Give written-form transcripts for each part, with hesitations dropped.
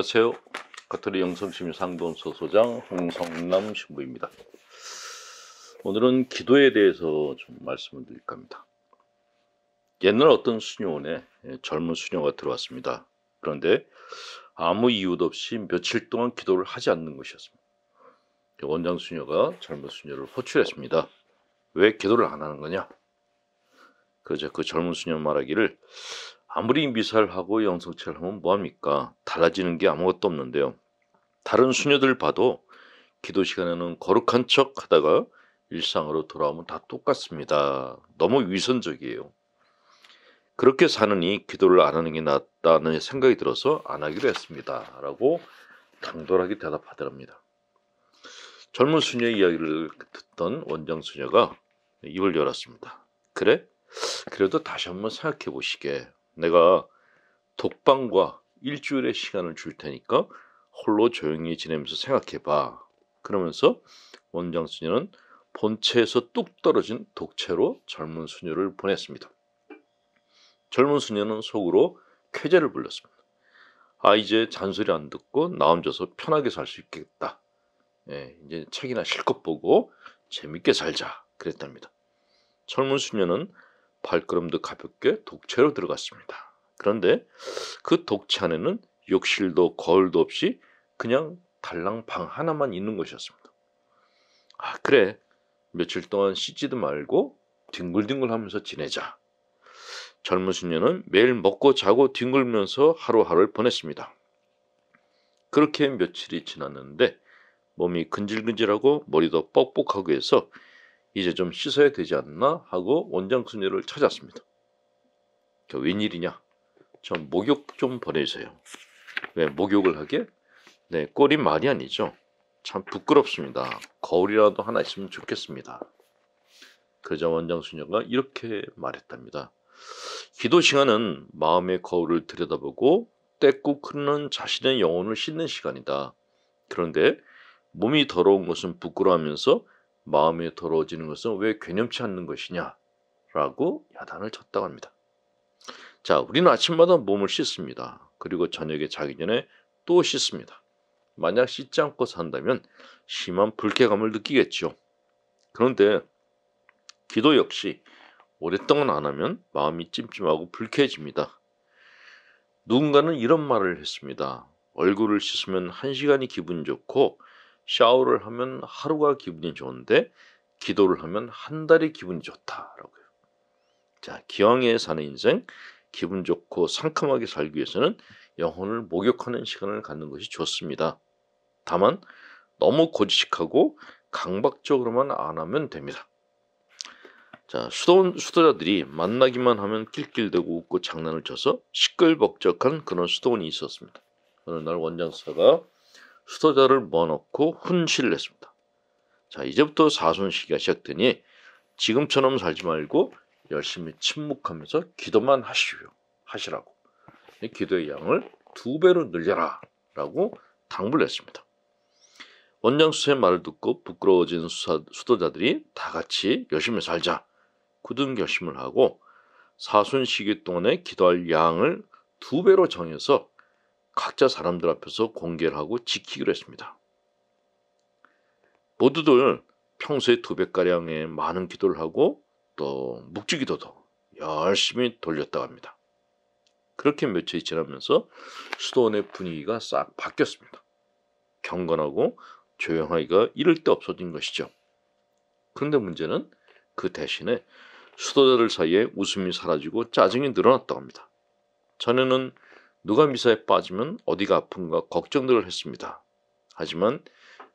안녕하세요. 가톨릭 영성심리 상담소 소장 홍성남 신부입니다. 오늘은 기도에 대해서 좀 말씀을 드릴까 합니다. 옛날 어떤 수녀원에 젊은 수녀가 들어왔습니다. 그런데 아무 이유도 없이 며칠 동안 기도를 하지 않는 것이었습니다. 원장 수녀가 젊은 수녀를 호출했습니다. 왜 기도를 안 하는 거냐? 그러자 그 젊은 수녀 말하기를 아무리 미사를 하고 영성체를 하면 뭐합니까? 달라지는 게 아무것도 없는데요. 다른 수녀들 봐도 기도 시간에는 거룩한 척 하다가 일상으로 돌아오면 다 똑같습니다. 너무 위선적이에요. 그렇게 사느니 기도를 안 하는 게 낫다는 생각이 들어서 안 하기로 했습니다. 라고 당돌하게 대답하더랍니다. 젊은 수녀의 이야기를 듣던 원장 수녀가 입을 열었습니다. 그래? 그래도 다시 한번 생각해 보시게. 내가 독방과 일주일의 시간을 줄 테니까 홀로 조용히 지내면서 생각해봐. 그러면서 원장 수녀는 본체에서 뚝 떨어진 독채로 젊은 수녀를 보냈습니다. 젊은 수녀는 속으로 쾌재를 불렀습니다. 아, 이제 잔소리 안 듣고 나 혼자서 편하게 살 수 있겠다. 이제 책이나 실컷 보고 재밌게 살자. 그랬답니다. 젊은 수녀는 발걸음도 가볍게 독채로 들어갔습니다. 그런데 그 독채 안에는 욕실도 거울도 없이 그냥 달랑 방 하나만 있는 것이었습니다. 아, 그래. 며칠 동안 씻지도 말고 뒹굴뒹굴 하면서 지내자. 젊은 수녀는 매일 먹고 자고 뒹굴면서 하루하루를 보냈습니다. 그렇게 며칠이 지났는데 몸이 근질근질하고 머리도 뻑뻑하고 해서 이제 좀 씻어야 되지 않나 하고 원장 수녀를 찾았습니다. 웬일이냐? 저 목욕 좀 보내주세요. 왜 목욕을 하게? 네, 꼴이 말이 아니죠. 참 부끄럽습니다. 거울이라도 하나 있으면 좋겠습니다. 그러자 원장 수녀가 이렇게 말했답니다. 기도 시간은 마음의 거울을 들여다보고 떼고 흐르는 자신의 영혼을 씻는 시간이다. 그런데 몸이 더러운 것은 부끄러워하면서 마음이 더러워지는 것은 왜 괴념치 않는 것이냐? 라고 야단을 쳤다고 합니다. 자, 우리는 아침마다 몸을 씻습니다. 그리고 저녁에 자기 전에 또 씻습니다. 만약 씻지 않고 산다면 심한 불쾌감을 느끼겠죠. 그런데 기도 역시 오랫동안 안 하면 마음이 찜찜하고 불쾌해집니다. 누군가는 이런 말을 했습니다. 얼굴을 씻으면 1시간이 기분이 좋고 샤워를 하면 하루가 기분이 좋은데 기도를 하면 한 달이 기분이 좋다라고요. 자, 기왕에 사는 인생 기분 좋고 상큼하게 살기 위해서는 영혼을 목욕하는 시간을 갖는 것이 좋습니다. 다만 너무 고지식하고 강박적으로만 안 하면 됩니다. 자, 수도자들이 만나기만 하면 낄낄대고 웃고 장난을 쳐서 시끌벅적한 그런 수도원이 있었습니다. 어느 날 원장사가 수도자를 모아놓고 훈시를 했습니다. 자, 이제부터 사순시기가 시작되니 지금처럼 살지 말고 열심히 침묵하면서 기도만 하시라고. 기도의 양을 2배로 늘려라 라고 당부를 했습니다. 원장수의 말을 듣고 부끄러워진 수도자들이 다 같이 열심히 살자 굳은 결심을 하고 사순시기 동안에 기도할 양을 2배로 정해서 각자 사람들 앞에서 공개를 하고 지키기로 했습니다. 모두들 평소에 2배가량의 많은 기도를 하고 또 묵주기도도 열심히 돌렸다고 합니다. 그렇게 며칠이 지나면서 수도원의 분위기가 싹 바뀌었습니다. 경건하고 조용하기가 이를 데 없어진 것이죠. 그런데 문제는 그 대신에 수도자들 사이에 웃음이 사라지고 짜증이 늘어났다고 합니다. 전에는 누가 미사에 빠지면 어디가 아픈가 걱정들을 했습니다. 하지만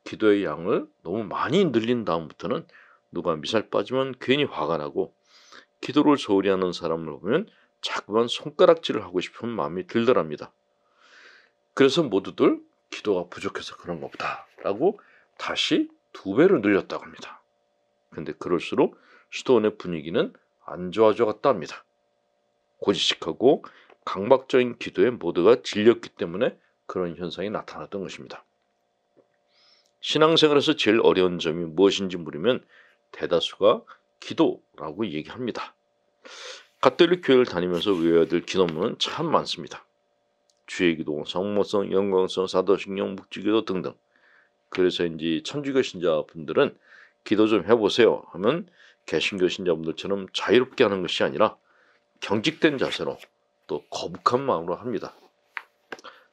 기도의 양을 너무 많이 늘린 다음부터는 누가 미사에 빠지면 괜히 화가 나고 기도를 소홀히 하는 사람을 보면 자꾸만 손가락질을 하고 싶은 마음이 들더랍니다. 그래서 모두들 기도가 부족해서 그런 것보다 라고 다시 2배로 늘렸다고 합니다. 근데 그럴수록 수도원의 분위기는 안 좋아져 갔다 합니다. 고지식하고 강박적인 기도에 모두가 질렸기 때문에 그런 현상이 나타났던 것입니다. 신앙생활에서 제일 어려운 점이 무엇인지 물으면 대다수가 기도라고 얘기합니다. 가톨릭 교회를 다니면서 외워야 될 기도문은 참 많습니다. 주의기도, 성모성, 영광성, 사도신경, 묵주기도 등등. 그래서 이제 천주교 신자분들은 기도 좀 해보세요 하면 개신교 신자분들처럼 자유롭게 하는 것이 아니라 경직된 자세로 또 거북한 마음으로 합니다.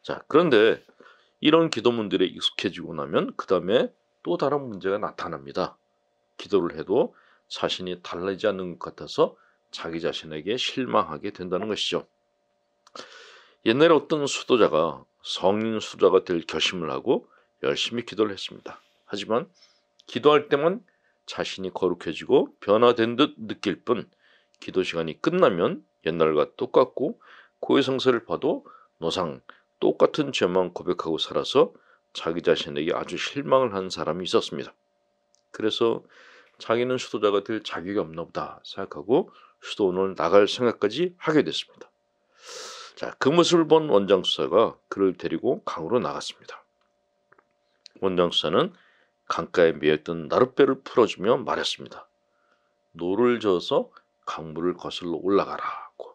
자, 그런데 이런 기도문들에 익숙해지고 나면 그 다음에 또 다른 문제가 나타납니다. 기도를 해도 자신이 달라지지 않는 것 같아서 자기 자신에게 실망하게 된다는 것이죠. 옛날에 어떤 수도자가 성인 수도자가 될 결심을 하고 열심히 기도를 했습니다. 하지만 기도할 때만 자신이 거룩해지고 변화된 듯 느낄 뿐 기도 시간이 끝나면 옛날과 똑같고 고해성사를 봐도 노상 똑같은 죄만 고백하고 살아서 자기 자신에게 아주 실망을 한 사람이 있었습니다. 그래서 자기는 수도자가 될 자격이 없나 보다 생각하고 수도원을 나갈 생각까지 하게 됐습니다. 자, 그 모습을 본 원장수사가 그를 데리고 강으로 나갔습니다. 원장수사는 강가에 매였던 나룻배를 풀어주며 말했습니다. 노를 저어서 강물을 거슬러 올라가라고.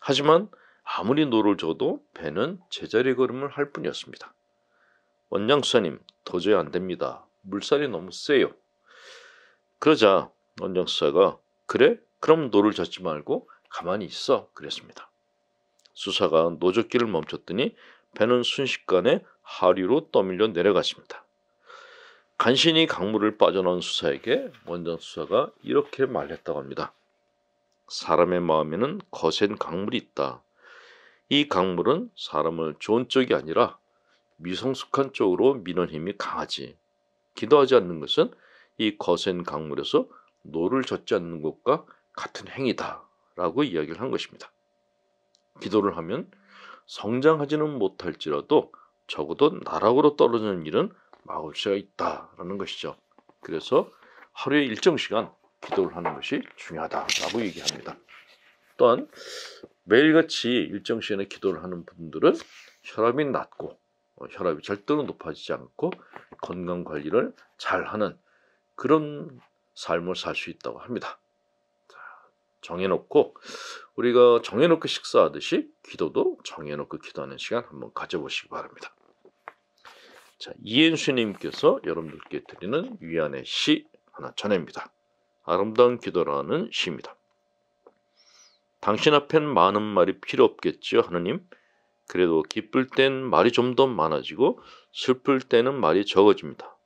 하지만 아무리 노를 저어도 배는 제자리 걸음을 할 뿐이었습니다. 원장수사님, 도저히 안 됩니다. 물살이 너무 세요. 그러자 원장수사가 그래? 그럼 노를 젓지 말고 가만히 있어 그랬습니다. 수사가 노젓기를 멈췄더니 배는 순식간에 하류로 떠밀려 내려갔습니다. 간신히 강물을 빠져나온 수사에게 원장수사가 이렇게 말했다고 합니다. 사람의 마음에는 거센 강물이 있다. 이 강물은 사람을 좋은 쪽이 아니라 미성숙한 쪽으로 미는 힘이 강하지. 기도하지 않는 것은 이 거센 강물에서 노를 젓지 않는 것과 같은 행위다 라고 이야기를 한 것입니다. 기도를 하면 성장하지는 못할지라도 적어도 나락으로 떨어지는 일은 막을 수가 있다라는 것이죠. 그래서 하루에 일정 시간 기도를 하는 것이 중요하다라고 얘기합니다. 또한 매일같이 일정 시간에 기도를 하는 분들은 혈압이 낮고 혈압이 절대로 높아지지 않고 건강관리를 잘하는 그런 삶을 살 수 있다고 합니다. 정해놓고 우리가 정해놓고 식사하듯이 기도도 정해놓고 기도하는 시간 한번 가져보시기 바랍니다. 자, 이은수님께서 여러분들께 드리는 위안의 시 하나 전해입니다. 아름다운 기도라는 시입니다. 당신 앞엔 많은 말이 필요 없겠지요, 하느님. 그래도 기쁠 땐 말이 좀 더 많아지고 슬플 때는 말이 적어집니다.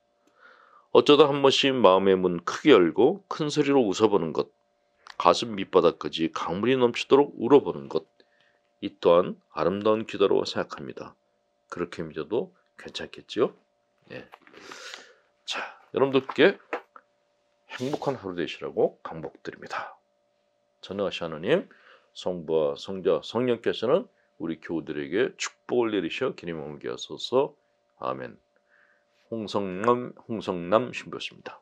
어쩌다 한 번씩 마음의 문 크게 열고 큰 소리로 웃어보는 것, 가슴 밑바닥까지 강물이 넘치도록 울어보는 것, 이 또한 아름다운 기도라고 생각합니다. 그렇게 믿어도 괜찮겠지요? 네. 자, 여러분들께 행복한 하루 되시라고 강복드립니다. 전능하신 하나님, 성부와 성자, 성령께서는 우리 교우들에게 축복을 내리셔 기름 옮겨 하소서. 아멘. 홍성남 신부였습니다.